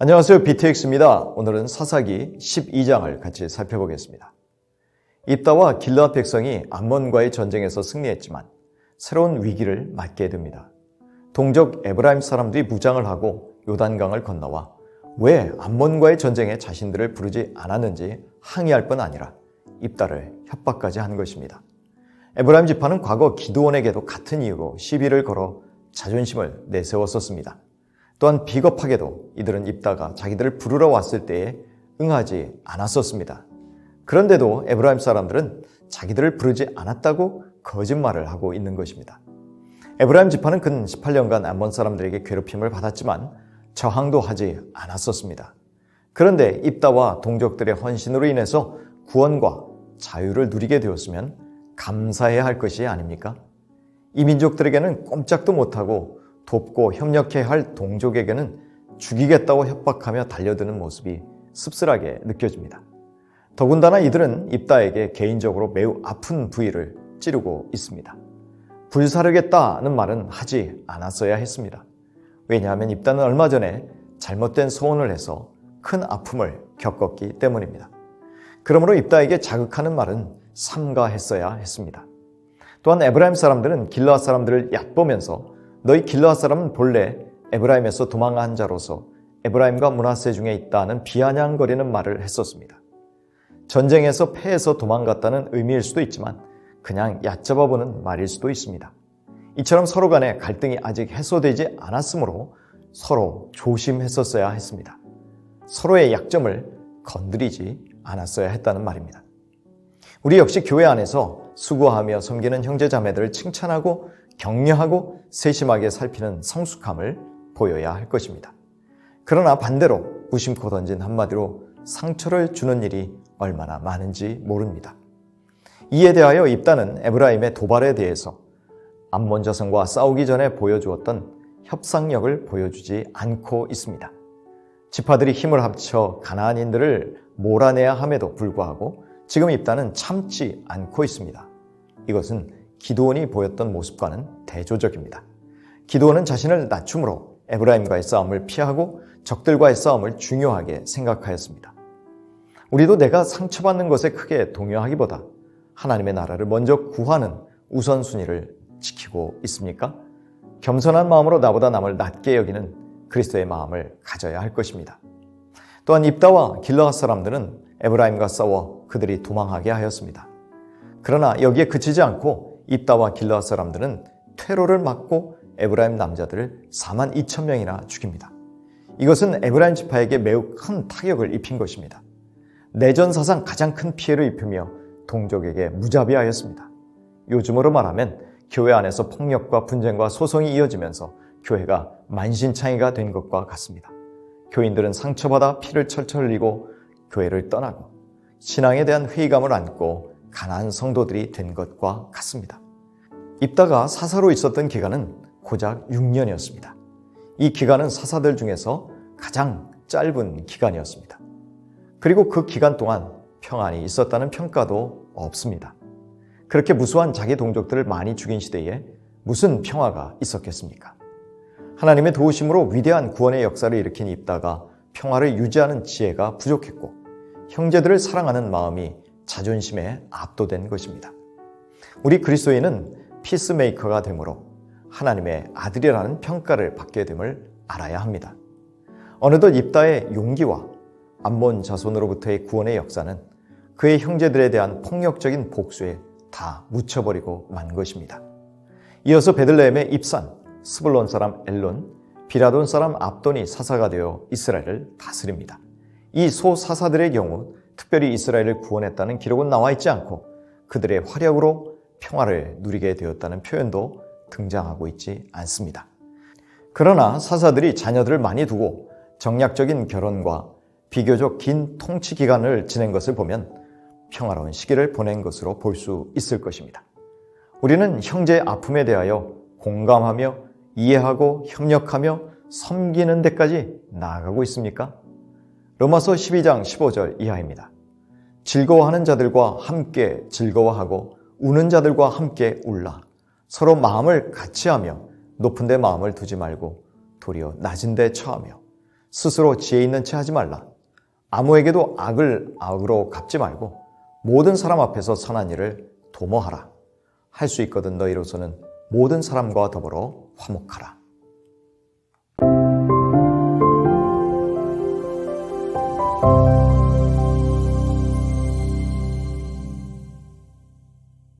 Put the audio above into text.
안녕하세요. BTX입니다. 오늘은 사사기 12장을 같이 살펴보겠습니다. 입다와 길르앗 백성이 암몬과의 전쟁에서 승리했지만 새로운 위기를 맞게 됩니다. 동족 에브라임 사람들이 무장을 하고 요단강을 건너와 왜 암몬과의 전쟁에 자신들을 부르지 않았는지 항의할 뿐 아니라 입다를 협박까지 한 것입니다. 에브라임 지파는 과거 기드온에게도 같은 이유로 시비를 걸어 자존심을 내세웠었습니다. 또한 비겁하게도 이들은 입다가 자기들을 부르러 왔을 때에 응하지 않았었습니다. 그런데도 에브라임 사람들은 자기들을 부르지 않았다고 거짓말을 하고 있는 것입니다. 에브라임 지파는 근 18년간 암몬 사람들에게 괴롭힘을 받았지만 저항도 하지 않았었습니다. 그런데 입다와 동족들의 헌신으로 인해서 구원과 자유를 누리게 되었으면 감사해야 할 것이 아닙니까? 이 민족들에게는 꼼짝도 못하고 돕고 협력해야 할 동족에게는 죽이겠다고 협박하며 달려드는 모습이 씁쓸하게 느껴집니다. 더군다나 이들은 입다에게 개인적으로 매우 아픈 부위를 찌르고 있습니다. 불사르겠다는 말은 하지 않았어야 했습니다. 왜냐하면 입다는 얼마 전에 잘못된 소원을 해서 큰 아픔을 겪었기 때문입니다. 그러므로 입다에게 자극하는 말은 삼가했어야 했습니다. 또한 에브라임 사람들은 길르앗 사람들을 얕보면서 너희 길르앗 사람은 본래 에브라임에서 도망한 자로서 에브라임과 므낫세 중에 있다는 비아냥거리는 말을 했었습니다. 전쟁에서 패해서 도망갔다는 의미일 수도 있지만 그냥 얕잡아보는 말일 수도 있습니다. 이처럼 서로 간에 갈등이 아직 해소되지 않았으므로 서로 조심했었어야 했습니다. 서로의 약점을 건드리지 않았어야 했다는 말입니다. 우리 역시 교회 안에서 수고하며 섬기는 형제자매들을 칭찬하고 격려하고 세심하게 살피는 성숙함을 보여야 할 것입니다. 그러나 반대로 무심코 던진 한마디로 상처를 주는 일이 얼마나 많은지 모릅니다. 이에 대하여 입다는 에브라임의 도발에 대해서 암몬 자손과 싸우기 전에 보여주었던 협상력을 보여주지 않고 있습니다. 지파들이 힘을 합쳐 가나안인들을 몰아내야 함에도 불구하고 지금 입다는 참지 않고 있습니다. 이것은 기드온이 보였던 모습과는 대조적입니다. 기드온은 자신을 낮춤으로 에브라임과의 싸움을 피하고 적들과의 싸움을 중요하게 생각하였습니다. 우리도 내가 상처받는 것에 크게 동요하기보다 하나님의 나라를 먼저 구하는 우선순위를 지키고 있습니까? 겸손한 마음으로 나보다 남을 낮게 여기는 그리스도의 마음을 가져야 할 것입니다. 또한 입다와 길르앗 사람들은 에브라임과 싸워 그들이 도망하게 하였습니다. 그러나 여기에 그치지 않고 입다와 길르앗 사람들은 퇴로를 막고 에브라임 남자들을 42,000명이나 죽입니다. 이것은 에브라임 지파에게 매우 큰 타격을 입힌 것입니다. 내전 사상 가장 큰 피해를 입히며 동족에게 무자비하였습니다. 요즘으로 말하면 교회 안에서 폭력과 분쟁과 소송이 이어지면서 교회가 만신창이가 된 것과 같습니다. 교인들은 상처받아 피를 철철 흘리고 교회를 떠나고 신앙에 대한 회의감을 안고 가난한 성도들이 된 것과 같습니다. 입다가 사사로 있었던 기간은 고작 6년이었습니다. 이 기간은 사사들 중에서 가장 짧은 기간이었습니다. 그리고 그 기간 동안 평안이 있었다는 평가도 없습니다. 그렇게 무수한 자기 동족들을 많이 죽인 시대에 무슨 평화가 있었겠습니까? 하나님의 도우심으로 위대한 구원의 역사를 일으킨 입다가 평화를 유지하는 지혜가 부족했고 형제들을 사랑하는 마음이 자존심에 압도된 것입니다. 우리 그리스도인은 피스메이커가 되므로 하나님의 아들이라는 평가를 받게 됨을 알아야 합니다. 어느덧 입다의 용기와 암몬 자손으로부터의 구원의 역사는 그의 형제들에 대한 폭력적인 복수에 다 묻혀버리고 만 것입니다. 이어서 베들레헴의 입산, 스불론 사람 엘론, 비라돈 사람 압돈이 사사가 되어 이스라엘을 다스립니다. 이 소사사들의 경우 특별히 이스라엘을 구원했다는 기록은 나와 있지 않고 그들의 활약으로 평화를 누리게 되었다는 표현도 등장하고 있지 않습니다. 그러나 사사들이 자녀들을 많이 두고 정략적인 결혼과 비교적 긴 통치 기간을 지낸 것을 보면 평화로운 시기를 보낸 것으로 볼 수 있을 것입니다. 우리는 형제의 아픔에 대하여 공감하며 이해하고 협력하며 섬기는 데까지 나아가고 있습니까? 로마서 12장 15절 이하입니다. 즐거워하는 자들과 함께 즐거워하고 우는 자들과 함께 울라. 서로 마음을 같이 하며 높은 데 마음을 두지 말고 도리어 낮은 데 처하며 스스로 지혜 있는 체 하지 말라. 아무에게도 악을 악으로 갚지 말고 모든 사람 앞에서 선한 일을 도모하라. 할 수 있거든 너희로서는 모든 사람과 더불어 화목하라.